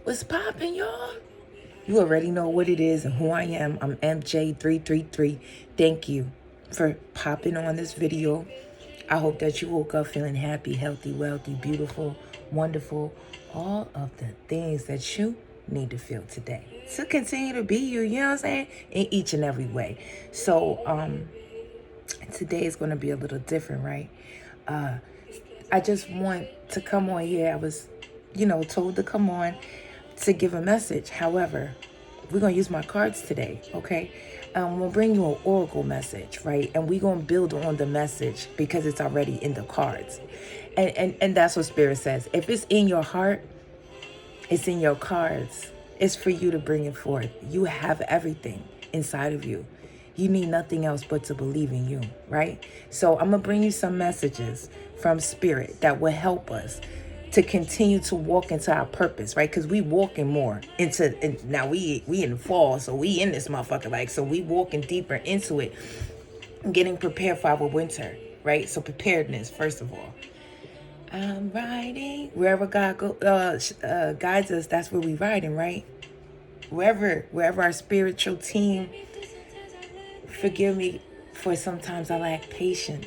What's poppin', y'all? You already know what it is and who I am. I'm MJ333. Thank you for popping on this video. I hope that you woke up feeling happy, healthy, wealthy, beautiful, wonderful. All of the things that you need to feel today to continue to be you, you know what I'm saying? In each and every way. So, today is going to be a little different, right? I just want to come on here. I was, told to come on to give a message. However, we're going to use my cards today, okay? We'll bring you an oracle message, right? And we're going to build on the message because it's already in the cards. And that's what Spirit says. If it's in your heart, it's in your cards. It's for you to bring it forth. You have everything inside of you. You need nothing else but to believe in you, right? So I'm going to bring you some messages from Spirit that will help us to continue to walk into our purpose, right? Because we walking more into, and now we in the fall, so we in this motherfucker, like, so we walking deeper into it, getting prepared for our winter, right? So preparedness, first of all. I'm riding wherever God guides us. That's where we riding, right? Wherever our spiritual team. Forgive me for sometimes I lack patience.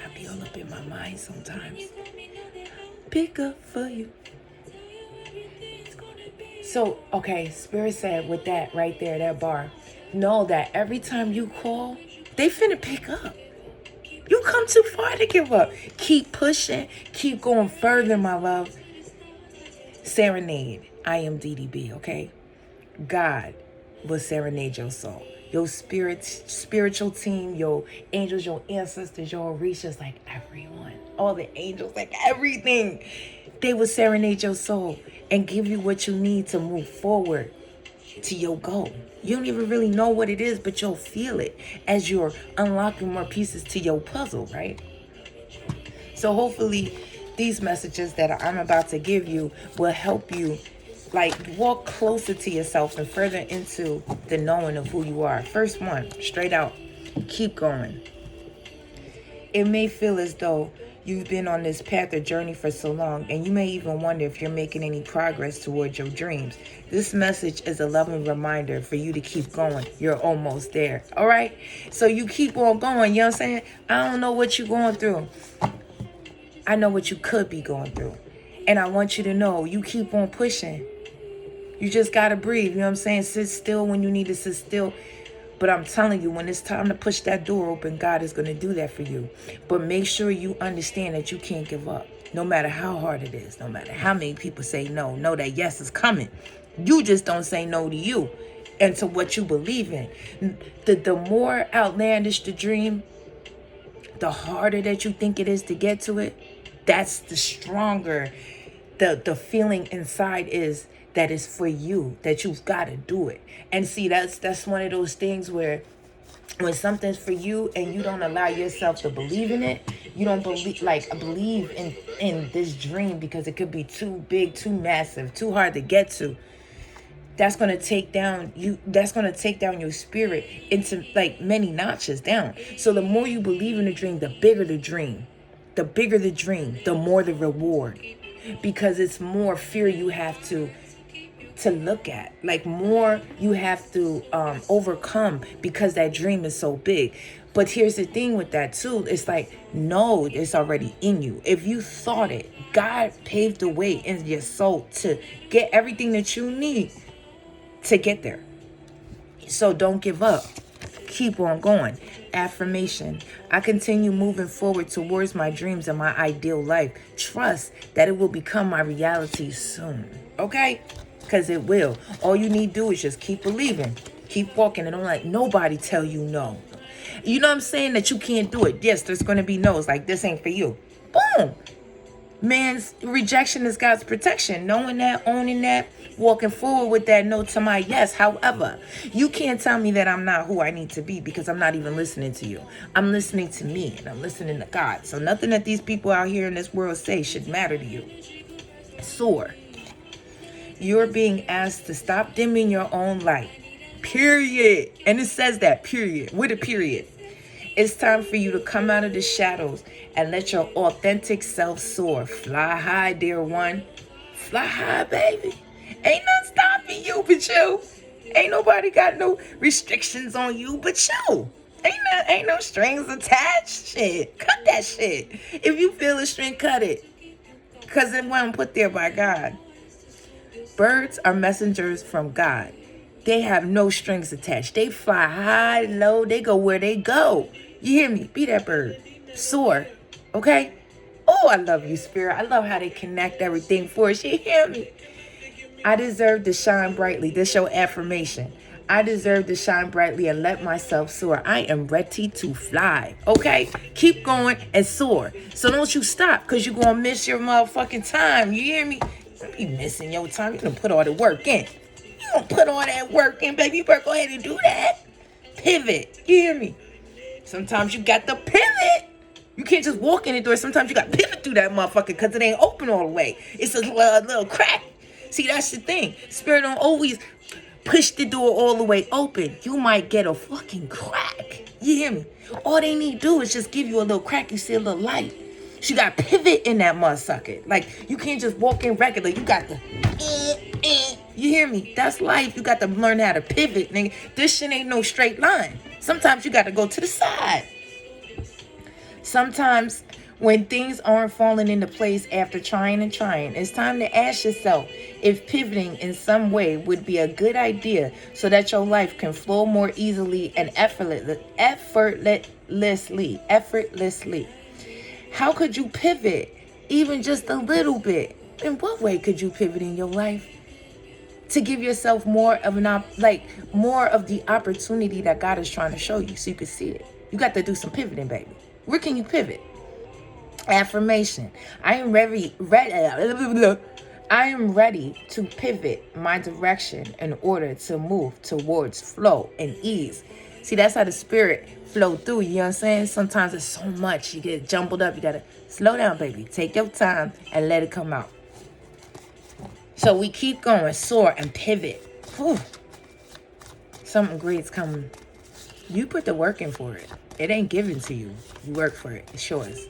I be all up in my mind sometimes. Pick up for you. So, okay, Spirit said with that right there, that bar, know that every time you call, they finna pick up. You come too far to give up. Keep pushing. Keep going further, my love. Serenade. I am DDB, okay? God will serenade your soul. Your spiritual team, your angels, your ancestors, your Orishas, like everyone. All the angels, like everything. They will serenade your soul and give you what you need to move forward to your goal. You don't even really know what it is, but you'll feel it as you're unlocking more pieces to your puzzle, right? So hopefully these messages that I'm about to give you will help you like walk closer to yourself and further into the knowing of who you are. First one, straight out, keep going. It may feel as though you've been on this path or journey for so long, and you may even wonder if you're making any progress towards your dreams. This message is a loving reminder for you to keep going. You're almost there. All right? So you keep on going. You know what I'm saying? I don't know what you're going through. I know what you could be going through. And I want you to know you keep on pushing. You just got to breathe. You know what I'm saying? Sit still when you need to sit still. But I'm telling you, when it's time to push that door open, God is going to do that for you. But make sure you understand that you can't give up. No matter how hard it is, no matter how many people say no, know that yes is coming. You just don't say no to you and to what you believe in. The more outlandish the dream, the harder that you think it is to get to it, that's the stronger the feeling inside is that is for you, that you've got to do it. And see, that's one of those things where when something's for you and you don't allow yourself to believe in it, you don't believe in this dream because it could be too big, too massive, too hard to get to. That's going to take down your spirit into like many notches down. So the more you believe in the dream, the bigger the dream. The bigger the dream, the more the reward. Because it's more fear you have to look at, like more you have to overcome because that dream is so big. But here's the thing with that too, it's like, no, it's already in you. If you thought it, God paved the way in your soul to get everything that you need to get there. So don't give up. Keep on going. Affirmation. I continue moving forward towards my dreams and my ideal life. Trust that it will become my reality soon. Okay? Because it will. All you need to do is just keep believing. Keep walking and don't let nobody tell you no. You know what I'm saying? That you can't do it. Yes, there's going to be no's. Like, this ain't for you. Boom. Man's rejection is God's protection. Knowing that, owning that, walking forward with that no to my yes. However, you can't tell me that I'm not who I need to be because I'm not even listening to you. I'm listening to me and I'm listening to God. So nothing that these people out here in this world say should matter to you. Soar. You're being asked to stop dimming your own light. Period. And it says that, period. With a period. It's time for you to come out of the shadows and let your authentic self soar. Fly high, dear one. Fly high, baby. Ain't nothing stopping you but you. Ain't nobody got no restrictions on you but you. Ain't no strings attached. Shit. Cut that shit. If you feel a string, cut it. Because it wasn't put there by God. Birds are messengers from God. They have no strings attached. They fly high, low. They go where they go. You hear me? Be that bird. Soar. Okay? Oh, I love you, Spirit. I love how they connect everything for us. You hear me? I deserve to shine brightly. This your affirmation. I deserve to shine brightly and let myself soar. I am ready to fly. Okay? Keep going and soar. So don't you stop, because you're going to miss your motherfucking time. You hear me? Don't be missing your time. You're going to put all the work in. You don't put all that work in, baby. You better go ahead and do that. Pivot. You hear me? Sometimes you got to pivot. You can't just walk in the door. Sometimes you got to pivot through that motherfucker because it ain't open all the way. It's a little crack. See, that's the thing. Spirit don't always push the door all the way open. You might get a fucking crack. You hear me? All they need to do is just give you a little crack. You see a little light. So you got to pivot in that motherfucker. Like, you can't just walk in regular. You got to... You hear me? That's life. You got to learn how to pivot, nigga. This shit ain't no straight line. Sometimes you got to go to the side. Sometimes when things aren't falling into place after trying and trying, it's time to ask yourself if pivoting in some way would be a good idea so that your life can flow more easily and effortlessly. How could you pivot even just a little bit? In what way could you pivot in your life to give yourself more of more of the opportunity that God is trying to show you so you can see it? You got to do some pivoting, baby. Where can you pivot? Affirmation. I am ready to pivot my direction in order to move towards flow and ease. See, that's how the spirit flow through. You know what I'm saying? Sometimes it's so much. You get jumbled up. You got to slow down, baby. Take your time and let it come out. So we keep going. Soar and pivot. Whew. Something great's coming. You put the work in for it. It ain't given to you. You work for it. It's yours.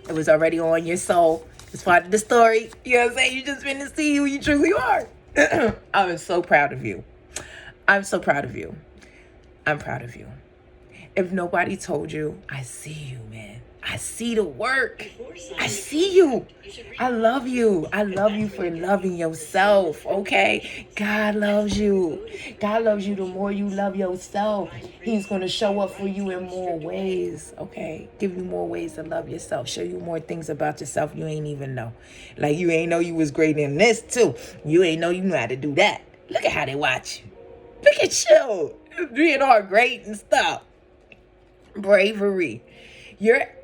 It was already on your soul. It's part of the story. You know what I'm saying? You just been to see who you truly are. I was so proud of you. I'm so proud of you. I'm proud of you. If nobody told you, I see you, man. I see the work. I see you. I love you. I love you for loving yourself, okay? God loves you. God loves you the more you love yourself. He's going to show up for you in more ways, okay? Give you more ways to love yourself. Show you more things about yourself you ain't even know. Like, you ain't know you was great in this, too. You ain't know you knew how to do that. Look at how they watch you. Look at you. Being all great and stuff. Bravery.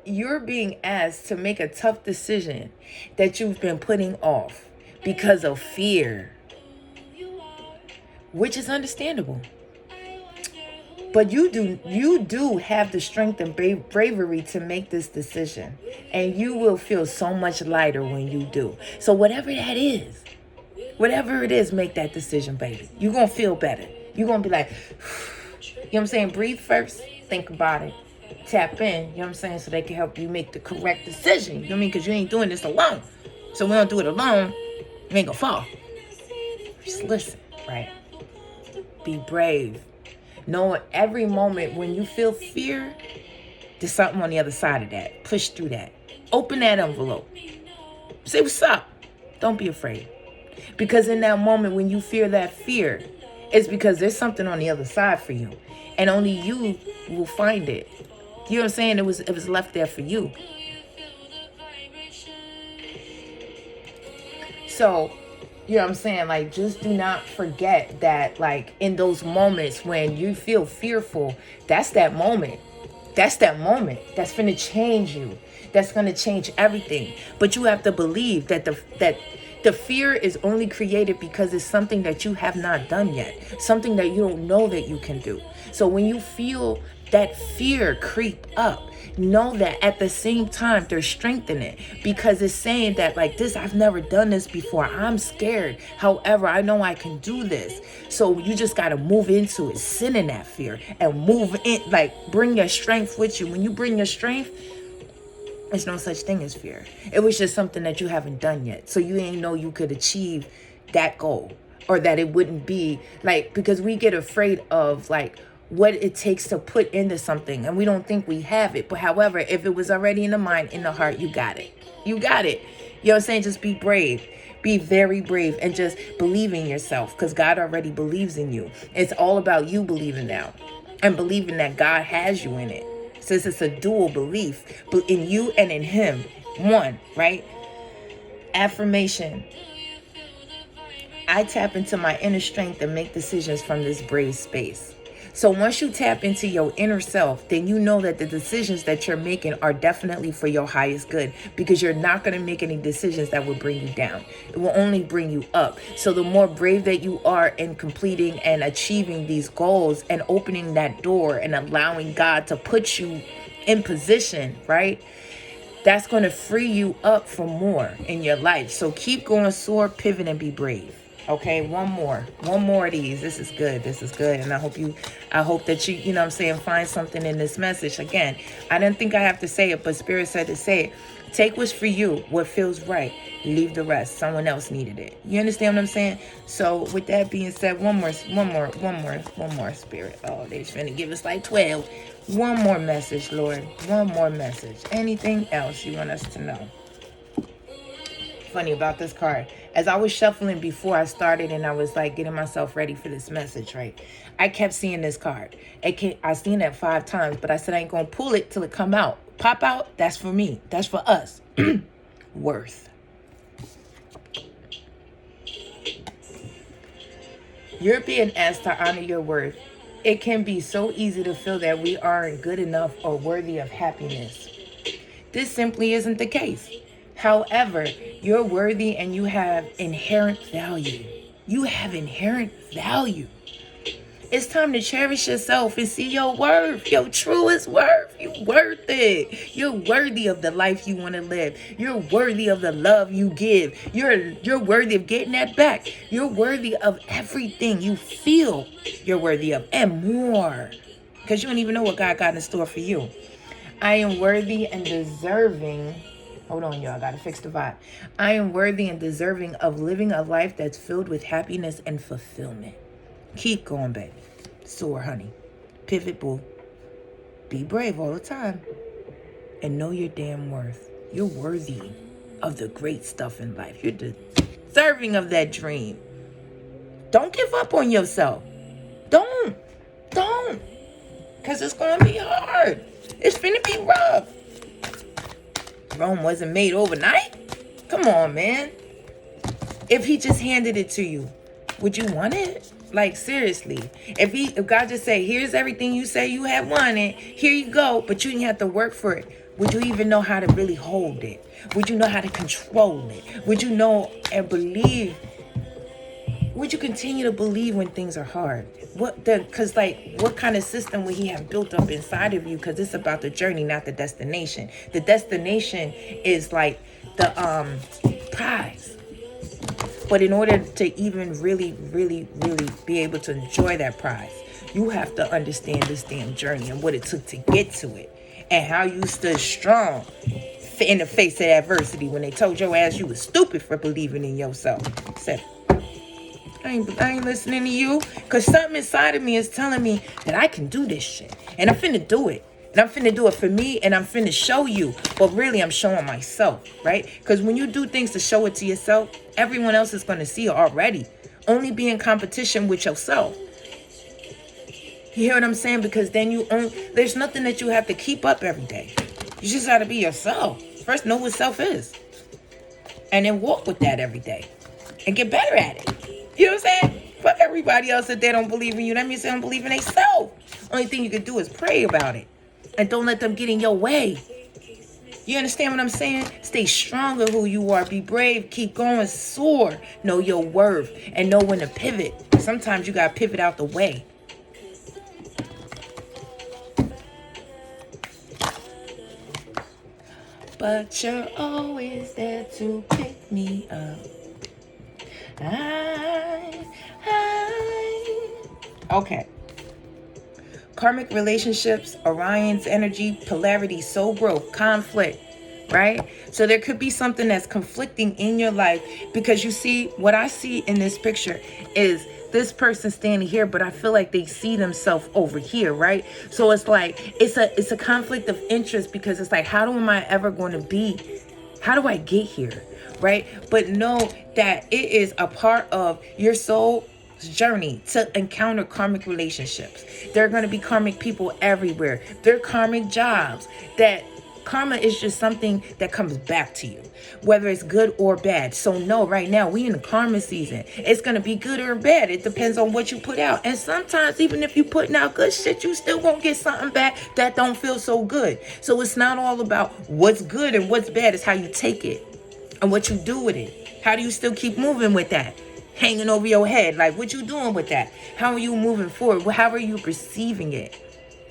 You're being asked to make a tough decision that you've been putting off because of fear, which is understandable. But you do have the strength and bravery to make this decision, and you will feel so much lighter when you do. So whatever it is, make that decision, baby. You're going to feel better. You're going to be like, you know what I'm saying? Breathe first. Think about it. Tap in, you know what I'm saying, so they can help you make the correct decision. You know what I mean? Because you ain't doing this alone. So we don't do it alone, you ain't gonna fall. Just listen, right? Be brave. Know every moment when you feel fear, there's something on the other side of that. Push through that. Open that envelope. Say what's up. Don't be afraid. Because in that moment when you feel that fear, it's because there's something on the other side for you. And only you will find it. You know what I'm saying? It was left there for you. So, you know what I'm saying? Like, just do not forget that, like, in those moments when you feel fearful, that's that moment. That's that moment. That's going to change you. That's going to change everything. But you have to believe that the fear is only created because it's something that you have not done yet. Something that you don't know that you can do. So when you feel that fear creep up, know that at the same time there's strength in it, because it's saying that, like, this, I've never done this before. I'm scared. However, I know I can do this. So you just got to move into it, sit in that fear and move in, like, bring your strength with you. When you bring your strength, there's no such thing as fear. It was just something that you haven't done yet. So you ain't know you could achieve that goal. or that it wouldn't be like, because we get afraid of like what it takes to put into something and we don't think we have it. But however, if it was already in the mind, in the heart, you got it. You got it. You know what I'm saying? Just be brave. Be very brave and just believe in yourself, because God already believes in you. It's all about you believing now and believing that God has you in it. Since it's a dual belief, but in you and in him. One, right? Affirmation. I tap into my inner strength and make decisions from this brave space. So once you tap into your inner self, then you know that the decisions that you're making are definitely for your highest good, because you're not going to make any decisions that will bring you down. It will only bring you up. So the more brave that you are in completing and achieving these goals and opening that door and allowing God to put you in position, right? That's going to free you up for more in your life. So keep going, soar, pivot, and be brave. Okay, one more of these. This is good. And I hope that you know what I'm saying, find something in this message. Again, I didn't think I have to say it, but Spirit said to say it. Take what's for you, what feels right. Leave the rest. Someone else needed it. You understand what I'm saying? So with that being said, one more, Spirit. Oh, they're finna give us like 12. One more message, Lord. One more message. Anything else you want us to know? Funny about this card, as I was shuffling before I started and I was like getting myself ready for this message, right, I kept seeing this card. I seen that 5 times, but I said I ain't gonna pull it till it come out. Pop out, that's for me, that's for us. Worth. You're being asked to honor your worth. It can be so easy to feel that we aren't good enough or worthy of happiness. This simply isn't the case. However, you're worthy and you have inherent value. You have inherent value. It's time to cherish yourself and see your worth, your truest worth. You're worth it. You're worthy of the life you want to live. You're worthy of the love you give. You're worthy of getting that back. You're worthy of everything you feel you're worthy of and more. Because you don't even know what God got in store for you. I am worthy and deserving. Hold on, y'all. I gotta fix the vibe. I am worthy and deserving of living a life that's filled with happiness and fulfillment. Keep going, baby. Soar, honey. Pivot, boo. Be brave all the time. And know your damn worth. You're worthy of the great stuff in life. You're deserving of that dream. Don't give up on yourself. Don't. Because it's going to be hard. It's finna be rough. Rome wasn't made overnight. Come on, man. If he just handed it to you, would you want it? Like, seriously. If God just say, here's everything you say you have wanted, here you go, but you didn't have to work for it, would you even know how to really hold it? Would you know how to control it? Would you know and believe? Would you continue to believe when things are hard? What kind of system would he have built up inside of you? Because it's about the journey, not the destination. The destination is like the prize. But in order to even really, really, really be able to enjoy that prize, you have to understand this damn journey and what it took to get to it. And how you stood strong in the face of adversity when they told your ass you was stupid for believing in yourself. Said, I ain't listening to you, because something inside of me is telling me that I can do this shit. And I'm finna do it. And I'm finna do it for me, and I'm finna show you. But really, I'm showing myself, right? Because when you do things to show it to yourself, everyone else is going to see it already. Only be in competition with yourself. You hear what I'm saying? Because then there's nothing that you have to keep up every day. You just got to be yourself. First, know what self is. And then walk with that every day. And get better at it. You know what I'm saying? Fuck everybody else that they don't believe in you. That means they don't believe in themselves. Only thing you can do is pray about it. And don't let them get in your way. You understand what I'm saying? Stay strong in who you are. Be brave. Keep going. Soar. Know your worth. And know when to pivot. Sometimes you got to pivot out the way. But you're always there to pick me up. Okay. Karmic relationships, Orion's energy, polarity, soul growth, conflict. right? So there could be something that's conflicting in your life, because you see, what I see in this picture is this person standing here, but I feel like they see themselves over here, right? So it's like it's a conflict of interest, because it's like, how am I ever going to be? How do I get here? Right? But know that it is a part of your soul's journey to encounter karmic relationships. There are going to be karmic people everywhere. There are karmic jobs. That karma is just something that comes back to you, whether it's good or bad. So no, right now we in the karma season. It's going to be good or bad. It depends on what you put out. And sometimes even if you putting out good shit, you still won't get something back that don't feel so good. So it's not all about what's good and what's bad. It's how you take it and what you do with it. How do you still keep moving with that? Hanging over your head. Like, what you doing with that? How are you moving forward? How are you perceiving it?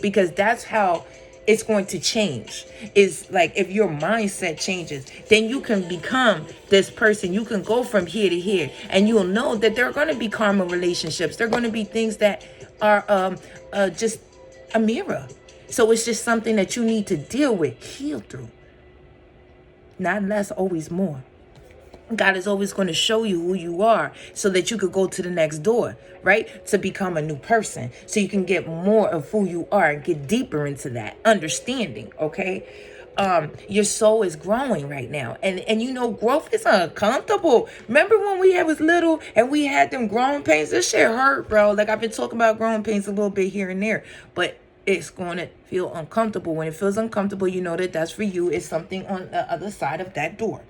Because that's how it's going to change. Is like, if your mindset changes, then you can become this person. You can go from here to here, and you'll know that there are going to be karma relationships. There are going to be things that are just a mirror. So it's just something that you need to deal with, heal through. Not less, always more. God is always going to show you who you are so that you could go to the next door, right? To become a new person. So you can get more of who you are and get deeper into that understanding, okay? Your soul is growing right now. And you know, growth is uncomfortable. Remember when we was little and we had them growing pains? This shit hurt, bro. Like, I've been talking about growing pains a little bit here and there, but it's going to feel uncomfortable. When it feels uncomfortable, you know that that's for you. It's something on the other side of that door.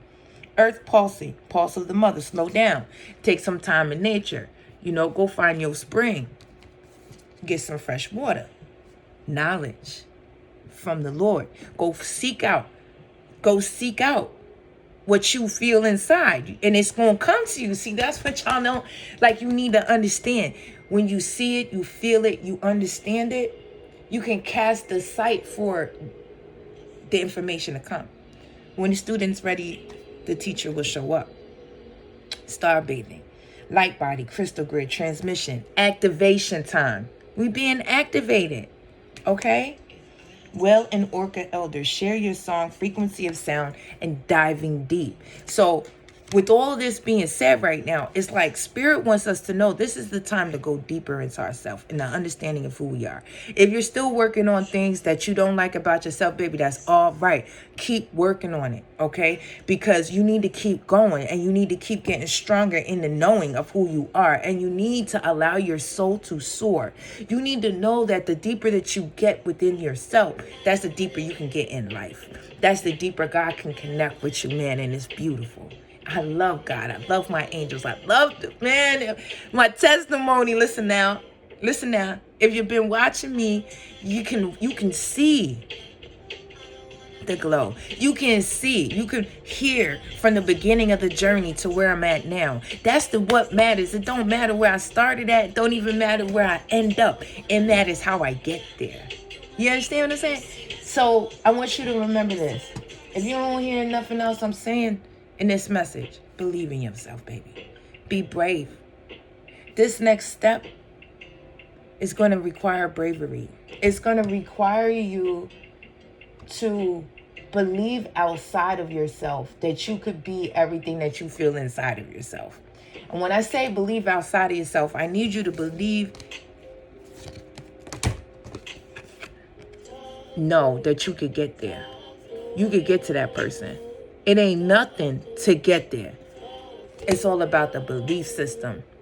Earth palsy, pulse of the mother. Slow down. Take some time in nature. You know, go find your spring. Get some fresh water. Knowledge from the Lord. Go seek out. Go seek out what you feel inside. And it's going to come to you. See, that's what y'all know. Like, you need to understand. When you see it, you feel it, you understand it, you can cast the sight for the information to come. When the student's ready, the teacher will show up. Star bathing, light body, crystal grid, transmission, activation time. We being activated, okay? Well and Orca elders, share your song, frequency of sound, and diving deep. So with all of this being said right now, it's like Spirit wants us to know this is the time to go deeper into ourselves and the understanding of who we are. If you're still working on things that you don't like about yourself, baby, that's all right. Keep working on it, okay? Because you need to keep going, and you need to keep getting stronger in the knowing of who you are, and you need to allow your soul to soar. You need to know that the deeper that you get within yourself, that's the deeper you can get in life. That's the deeper God can connect with you, man, and it's beautiful. I love God. I love my angels. I love them, man. My testimony. Listen now. Listen now. If you've been watching me, you can see the glow. You can see, you can hear from the beginning of the journey to where I'm at now. That's what matters. It don't matter where I started at. It don't even matter where I end up. And that is how I get there. You understand what I'm saying? So I want you to remember this. If you don't hear nothing else I'm saying in this message, believe in yourself, baby. Be brave. This next step is going to require bravery. It's going to require you to believe outside of yourself that you could be everything that you feel inside of yourself. And when I say believe outside of yourself, I need you to believe, know that you could get there. You could get to that person. It ain't nothing to get there. It's all about the belief system